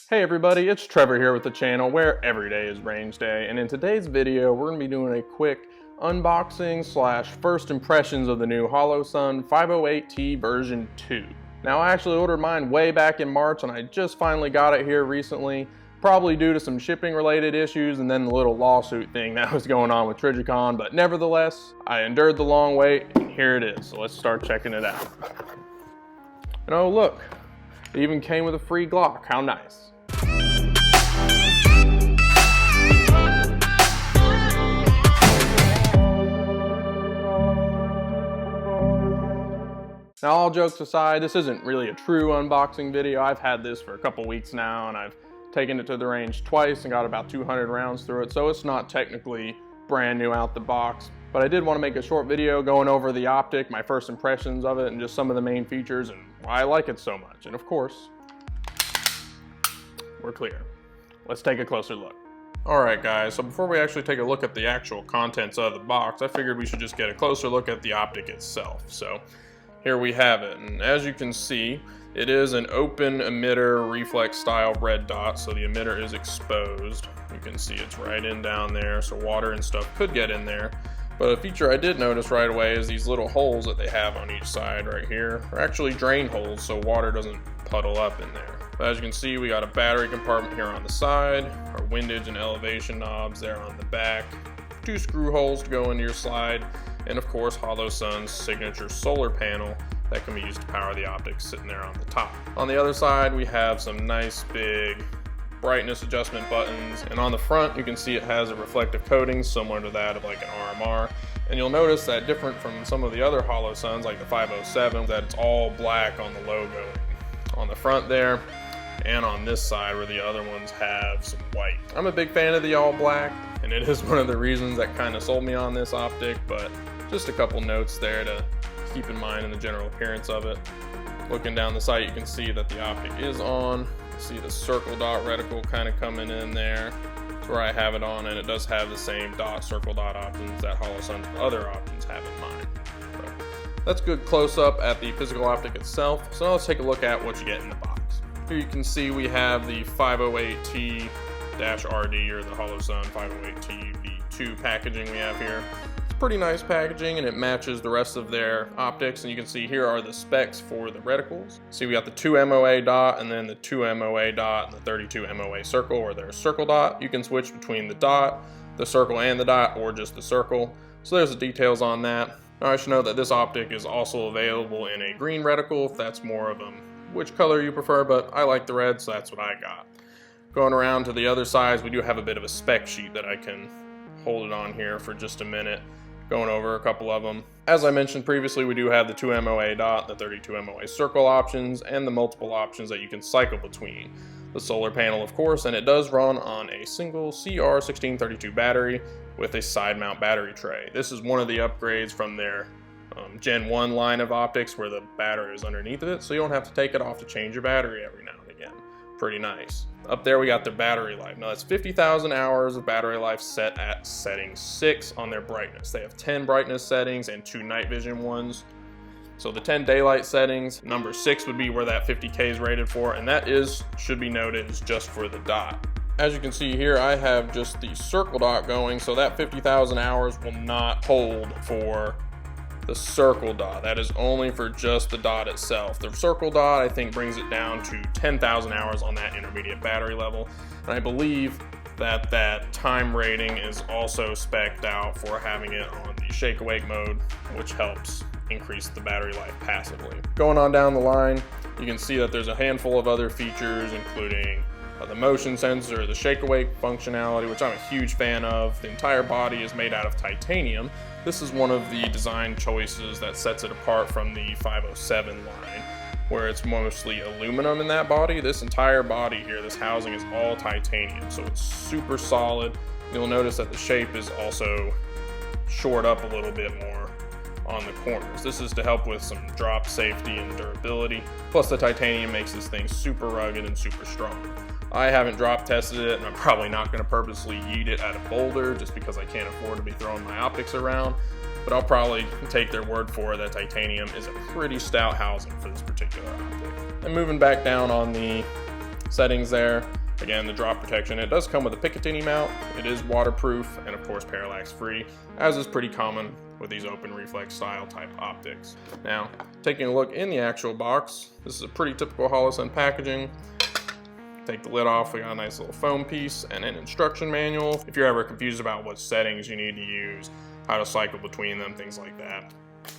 Hey everybody, it's Trevor here with the channel where every day is range day, and in today's video we're going to be doing a quick unboxing slash first impressions of the new Holosun 508T version 2. Now I actually ordered mine way back in March and I just finally got it here recently, probably due to some shipping related issues and then the little lawsuit thing that was going on with Trijicon, but nevertheless I endured the long wait and here it is, so let's start checking it out. And oh look, it even came with a free Glock, how nice. Now all jokes aside, this isn't really a true unboxing video. I've had this for a couple weeks now and I've taken it to the range twice and got about 200 rounds through it, so it's not technically brand new out the box. But I did want to make a short video going over the optic, my first impressions of it, and just some of the main features and why I like it so much. And of course, we're clear. Let's take a closer look. Alright guys, so before we actually take a look at the actual contents of the box, I figured we should just get a closer look at the optic itself. So here we have it, and as you can see, it is an open emitter reflex style red dot, so the emitter is exposed. You can see it's right in down there, so water and stuff could get in there. But a feature I did notice right away is these little holes that they have on each side right here are actually drain holes, so water doesn't puddle up in there. But as you can see, we got a battery compartment here on the side, our windage and elevation knobs there on the back, 2 screw holes to go into your slide, and of course Holosun's signature solar panel that can be used to power the optics sitting there on the top. On the other side we have some nice big brightness adjustment buttons, and on the front you can see it has a reflective coating similar to that of like an RMR. And you'll notice that different from some of the other Holosuns like the 507, that it's all black on the logo on the front there and on this side where the other ones have some white. I'm a big fan of the all black, and it is one of the reasons that kind of sold me on this optic, but just a couple notes there to keep in mind in the general appearance of it. Looking down the sight, you can see that the optic is on. See the circle dot reticle kind of coming in there. That's where I have it on, and it does have the same dot circle dot options that Holosun's other options have in mind. So that's good close up at the physical optic itself. So now let's take a look at what you get in the box. Here you can see we have the 508T-RD or the Holosun 508T-V2 packaging we have here. It's pretty nice packaging and it matches the rest of their optics, and you can see here are the specs for the reticles. See, we got the 2 MOA dot and then the 2 MOA dot and the 32 MOA circle, or their circle dot. You can switch between the dot, the circle and the dot, or just the circle. So there's the details on that. Now I should note that this optic is also available in a green reticle if that's more of which color you prefer, but I like the red, so that's what I got. Going around to the other sides, we do have a bit of a spec sheet that I can hold it on here for just a minute, going over a couple of them. As I mentioned previously, we do have the 2 MOA dot, the 32 MOA circle options, and the multiple options that you can cycle between. The solar panel, of course, and it does run on a single CR1632 battery with a side mount battery tray. This is one of the upgrades from their Gen 1 line of optics where the battery is underneath of it, so you don't have to take it off to change your battery every now and again. Pretty nice. Up there we got their battery life. Now that's 50,000 hours of battery life set at setting 6 on their brightness. They have 10 brightness settings and 2 night vision ones. So the 10 daylight settings, number 6 would be where that 50K is rated for, and that should be noted, is just for the dot. As you can see here, I have just the circle dot going, so that 50,000 hours will not hold for the circle dot. That is only for just the dot itself. The circle dot, I think, brings it down to 10,000 hours on that intermediate battery level. And I believe that that time rating is also spec'd out for having it on the shake awake mode, which helps increase the battery life passively. Going on down the line, you can see that there's a handful of other features, including the motion sensor, the shake awake functionality, which I'm a huge fan of. The entire body is made out of titanium. This is one of the design choices that sets it apart from the 507 line, where it's mostly aluminum in that body. This entire body here, this housing, is all titanium, so it's super solid. You'll notice that the shape is also shored up a little bit more on the corners. This is to help with some drop safety and durability. Plus the titanium makes this thing super rugged and super strong. I haven't drop tested it, and I'm probably not going to purposely yeet it at a boulder just because I can't afford to be throwing my optics around, but I'll probably take their word for it that titanium is a pretty stout housing for this particular optic. And moving back down on the settings there. Again, the drop protection. It does come with a Picatinny mount. It is waterproof and of course parallax free, as is pretty common with these open reflex style type optics. Now, taking a look in the actual box, this is a pretty typical Holosun packaging. Take the lid off, we got a nice little foam piece and an instruction manual. If you're ever confused about what settings you need to use, how to cycle between them, things like that.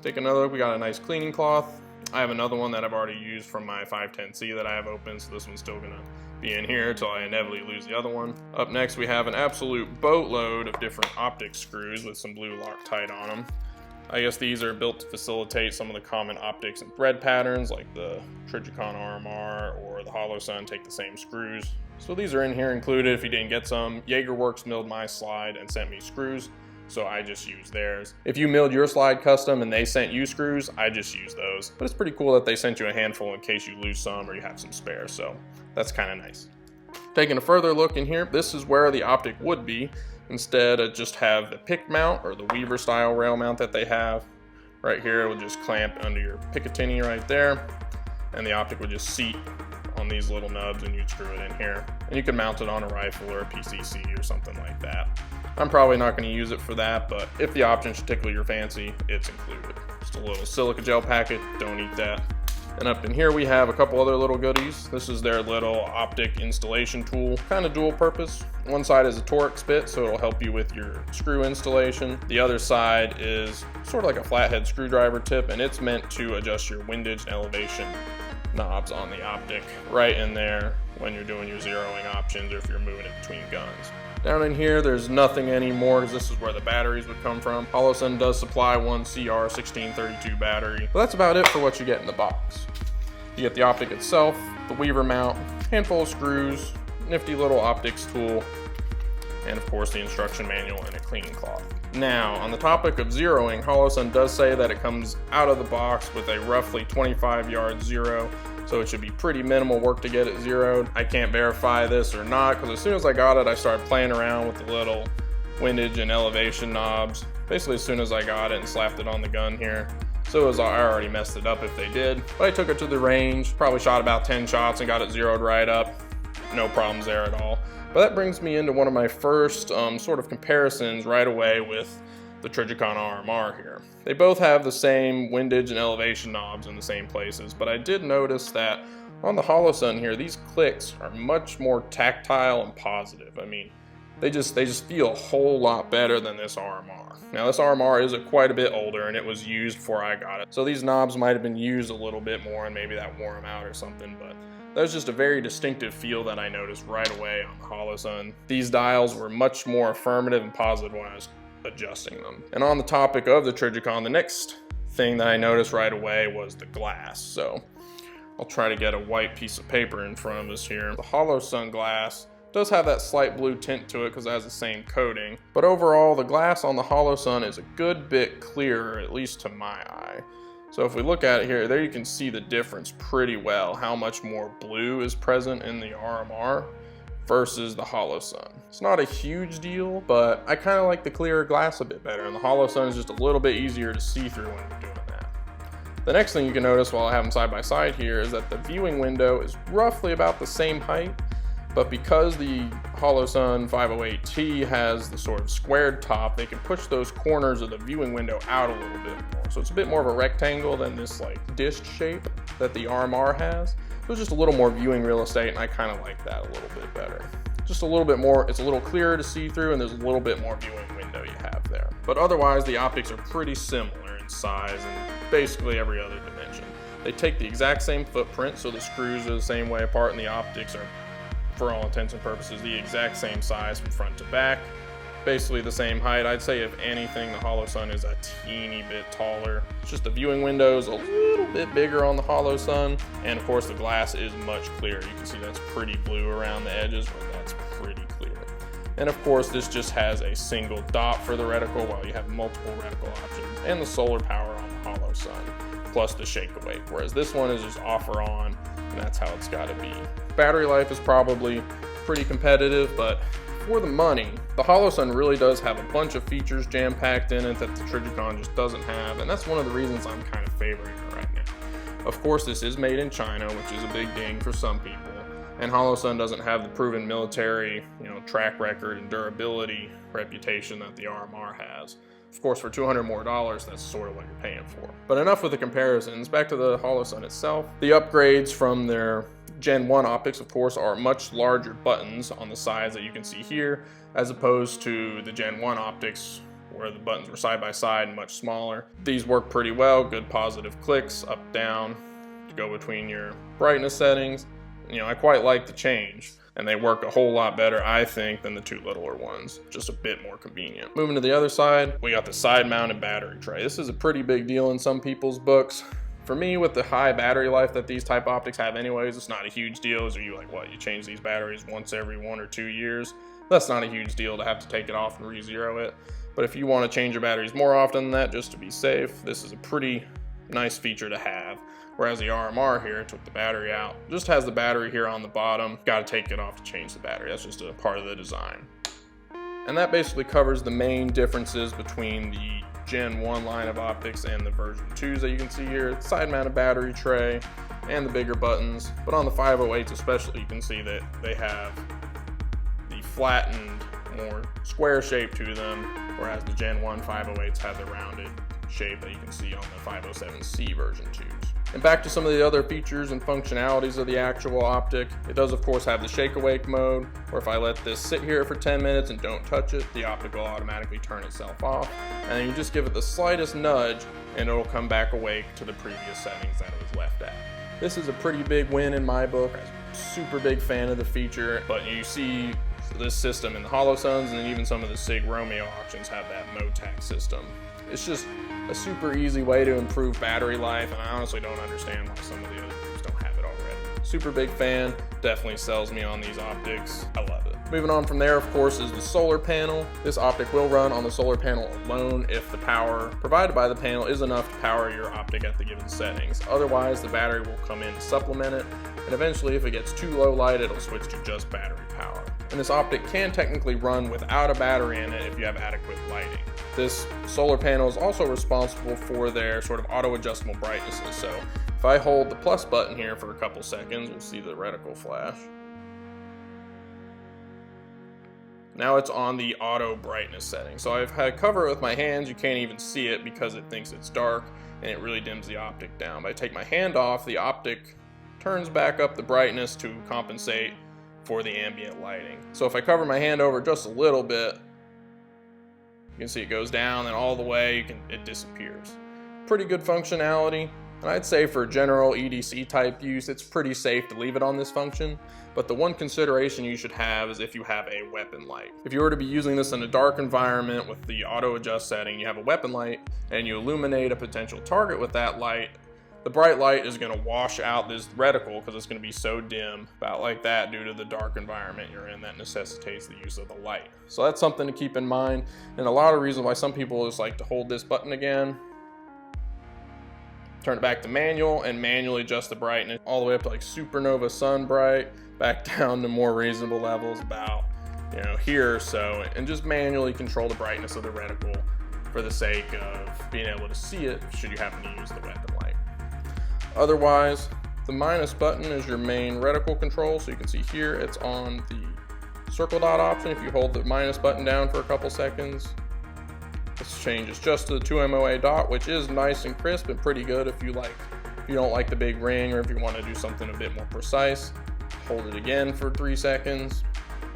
Take another look, we got a nice cleaning cloth. I have another one that I've already used from my 510C that I have open, so this one's still gonna be in here until I inevitably lose the other one. Up next, we have an absolute boatload of different optic screws with some blue Loctite on them. I guess these are built to facilitate some of the common optics and thread patterns, like the Trijicon RMR or the Holosun take the same screws. So these are in here included if you didn't get some. Jaegerworks milled my slide and sent me screws, so I just used theirs. If you milled your slide custom and they sent you screws, I just use those. But it's pretty cool that they sent you a handful in case you lose some or you have some spare, so that's kind of nice. Taking a further look in here, this is where the optic would be. Instead of just have the pick mount or the Weaver style rail mount that they have. Right here, it will just clamp under your Picatinny right there, and the optic would just seat on these little nubs and you'd screw it in here. And you can mount it on a rifle or a PCC or something like that. I'm probably not going to use it for that, but if the option should tickle your fancy, it's included. Just a little silica gel packet, don't eat that. And up in here we have a couple other little goodies. This is their little optic installation tool, kind of dual purpose. One side is a Torx bit, so it'll help you with your screw installation. The other side is sort of like a flathead screwdriver tip, and it's meant to adjust your windage and elevation knobs on the optic right in there when you're doing your zeroing options or if you're moving it between guns. Down in here, there's nothing anymore because this is where the batteries would come from. Holosun does supply one CR1632 battery, but that's about it for what you get in the box. You get the optic itself, the Weaver mount, handful of screws, nifty little optics tool, and of course the instruction manual and a cleaning cloth. Now, on the topic of zeroing, Holosun does say that it comes out of the box with a roughly 25-yard zero, so it should be pretty minimal work to get it zeroed. I can't verify this or not, because as soon as I got it, I started playing around with the little windage and elevation knobs. Basically, as soon as I got it and slapped it on the gun here. So I already messed it up if they did. But I took it to the range, probably shot about 10 shots and got it zeroed right up. No problems there at all. But that brings me into one of my first sort of comparisons right away with the Trijicon RMR here. They both have the same windage and elevation knobs in the same places, but I did notice that on the Holosun here, these clicks are much more tactile and positive. I mean, they just feel a whole lot better than this RMR. Now this RMR is quite a bit older and it was used before I got it. So these knobs might have been used a little bit more and maybe that wore them out or something, but that was just a very distinctive feel that I noticed right away on the Holosun. These dials were much more affirmative and positive when I was adjusting them. And on the topic of the Trijicon, the next thing that I noticed right away was the glass. So I'll try to get a white piece of paper in front of us here. The Holosun glass does have that slight blue tint to it because it has the same coating. But overall, the glass on the Holosun is a good bit clearer, at least to my eye. So if we look at it here, there you can see the difference pretty well, how much more blue is present in the RMR versus the Holosun. It's not a huge deal, but I kind of like the clearer glass a bit better, and the Holosun is just a little bit easier to see through when you're doing that. The next thing you can notice while I have them side by side here is that the viewing window is roughly about the same height, but because the Holosun 508T has the sort of squared top, they can push those corners of the viewing window out a little bit more. So it's a bit more of a rectangle than this like disc shape that the RMR has. So it's just a little more viewing real estate, and I kind of like that a little bit better. Just a little bit more, it's a little clearer to see through, and there's a little bit more viewing window you have there. But otherwise, the optics are pretty similar in size and basically every other dimension. They take the exact same footprint, so the screws are the same way apart, and the optics are, for all intents and purposes, the exact same size from front to back. Basically the same height. I'd say if anything, the Holosun is a teeny bit taller. It's just the viewing window's a little bit bigger on the Holosun, and of course the glass is much clearer. You can see that's pretty blue around the edges, but that's pretty clear. And of course this just has a single dot for the reticle while you have multiple reticle options, and the solar power on the Holosun, plus the shake awake, whereas this one is just off or on, and that's how it's got to be. Battery life is probably pretty competitive, but for the money, the Holosun really does have a bunch of features jam-packed in it that the Trijicon just doesn't have, and that's one of the reasons I'm kind of favoring it right now. Of course, this is made in China, which is a big ding for some people, And Holosun doesn't have the proven military, track record and durability reputation that the RMR has. Of course, for $200 more, that's sort of what you're paying for. But enough with the comparisons. Back to the Holosun itself. The upgrades from their Gen 1 optics, of course, are much larger buttons on the sides that you can see here, as opposed to the Gen 1 optics where the buttons were side by side and much smaller. These work pretty well, good positive clicks, up, down, to go between your brightness settings. I quite like the change, and they work a whole lot better, I think, than the two littler ones. Just a bit more convenient. Moving to the other side, we got the side-mounted battery tray. This is a pretty big deal in some people's books. For me, with the high battery life that these type optics have anyways, it's not a huge deal. Are you like, what, you change these batteries once every 1 or 2 years? That's not a huge deal to have to take it off and re-zero it. But if you want to change your batteries more often than that, just to be safe, this is a pretty nice feature to have. Whereas the RMR here took the battery out, just has the battery here on the bottom. Got to take it off to change the battery. That's just a part of the design. And that basically covers the main differences between the Gen 1 line of optics and the version 2s that you can see here. Side mounted battery tray and the bigger buttons. But on the 508s especially, you can see that they have the flattened, more square shape to them, whereas the Gen 1 508s have the rounded shape that you can see on the 507C version 2s. And back to some of the other features and functionalities of the actual optic. It does of course have the shake awake mode, where if I let this sit here for 10 minutes and don't touch it, the optic will automatically turn itself off. And then you just give it the slightest nudge and it'll come back awake to the previous settings that it was left at. This is a pretty big win in my book. I'm a super big fan of the feature, but you see this system in the Holosuns, and then even some of the SIG Romeo auctions have that mode tag system. It's just a super easy way to improve battery life, and I honestly don't understand why some of the other groups don't have it already. Super big fan, definitely sells me on these optics. I love it. Moving on from there, of course, is the solar panel. This optic will run on the solar panel alone if the power provided by the panel is enough to power your optic at the given settings. Otherwise, the battery will come in to supplement it, and eventually if it gets too low light, it'll switch to just battery power. And this optic can technically run without a battery in it if you have adequate lighting. This solar panel is also responsible for their sort of auto-adjustable brightnesses. So if I hold the plus button here for a couple seconds, we'll see the reticle flash. Now it's on the auto brightness setting. So I've had cover it with my hands, you can't even see it because it thinks it's dark and it really dims the optic down. But I take my hand off, the optic turns back up the brightness to compensate for the ambient lighting. So if I cover my hand over just a little bit, you can see it goes down and all the way, it disappears. Pretty good functionality. And I'd say for general EDC type use, it's pretty safe to leave it on this function. But the one consideration you should have is if you have a weapon light. If you were to be using this in a dark environment with the auto adjust setting, you have a weapon light and you illuminate a potential target with that light, the bright light is going to wash out this reticle because it's going to be so dim, about like that, due to the dark environment you're in that necessitates the use of the light. So that's something to keep in mind, and a lot of reasons why some people just like to hold this button again, turn it back to manual, and manually adjust the brightness all the way up to like supernova sun bright, back down to more reasonable levels, about here or so, and just manually control the brightness of the reticle for the sake of being able to see it should you happen to use the weapon light. Otherwise, the minus button is your main reticle control. So you can see here it's on the circle dot option. If you hold the minus button down for a couple seconds, this changes just to the 2 MOA dot, which is nice and crisp and pretty good if you don't like the big ring, or if you want to do something a bit more precise. Hold it again for 3 seconds,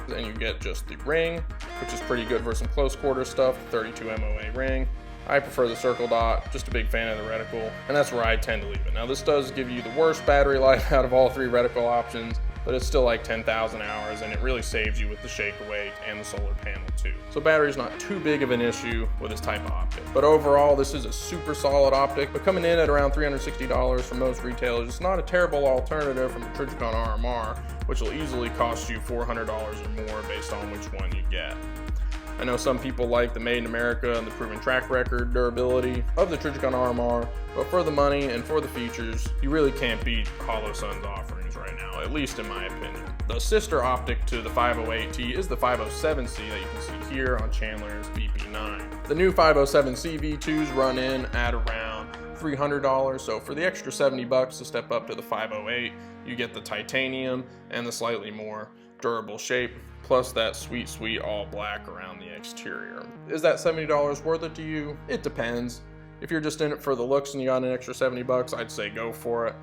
then you get just the ring, which is pretty good for some close quarter stuff, 32 MOA ring. I prefer the circle dot, just a big fan of the reticle, and that's where I tend to leave it. Now this does give you the worst battery life out of all 3 reticle options, but it's still like 10,000 hours, and it really saves you with the shake awake and the solar panel too. So battery's not too big of an issue with this type of optic. But overall, this is a super solid optic, but coming in at around $360 for most retailers, it's not a terrible alternative from the Trijicon RMR, which will easily cost you $400 or more based on which one you get. I know some people like the Made in America and the proven track record durability of the Trijicon RMR, but for the money and for the features, you really can't beat Holosun's offerings right now, at least in my opinion. The sister optic to the 508T is the 507C that you can see here on Chandler's VP9. The new 507C V2s run in at around $300, so for the extra $70 to step up to the 508, you get the titanium and the slightly more durable shape, plus that sweet all black around the exterior. Is that $70 worth it to you? It depends. If you're just in it for the looks and you got an extra 70 bucks, I'd say go for it.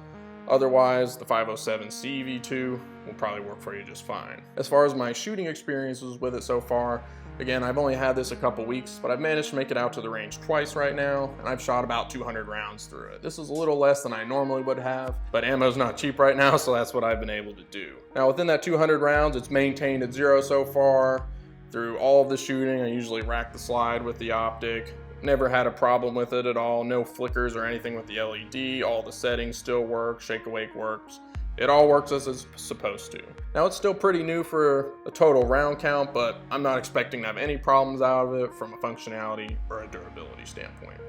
Otherwise, the 507 V2 will probably work for you just fine. As far as my shooting experiences with it so far, again, I've only had this a couple weeks, but I've managed to make it out to the range twice right now, and I've shot about 200 rounds through it. This is a little less than I normally would have, but ammo's not cheap right now, so that's what I've been able to do. Now, within that 200 rounds, it's maintained at 0 so far. Through all of the shooting, I usually rack the slide with the optic. Never had a problem with it at all. No flickers or anything with the LED. All the settings still work. Shake awake works. It all works as it's supposed to. Now, it's still pretty new for a total round count, but I'm not expecting to have any problems out of it from a functionality or a durability standpoint.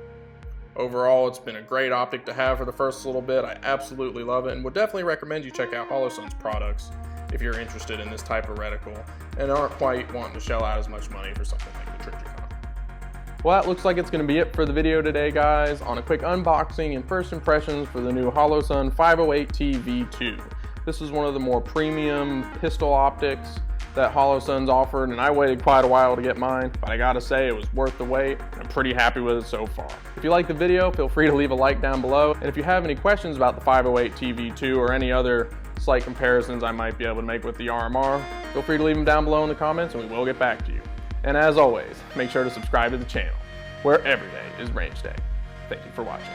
Overall, it's been a great optic to have for the first little bit. I absolutely love it and would definitely recommend you check out Holosun's products if you're interested in this type of reticle and aren't quite wanting to shell out as much money for something like the Trijicon. Well, that looks like it's going to be it for the video today, guys, on a quick unboxing and first impressions for the new Holosun 508T-V2. This is one of the more premium pistol optics that Holosun's offered, and I waited quite a while to get mine, but I gotta say it was worth the wait. I'm pretty happy with it so far. If you like the video, feel free to leave a like down below, and if you have any questions about the 508T-V2 or any other slight comparisons I might be able to make with the RMR, feel free to leave them down below in the comments and we will get back to you. And as always, make sure to subscribe to the channel, where every day is range day. Thank you for watching.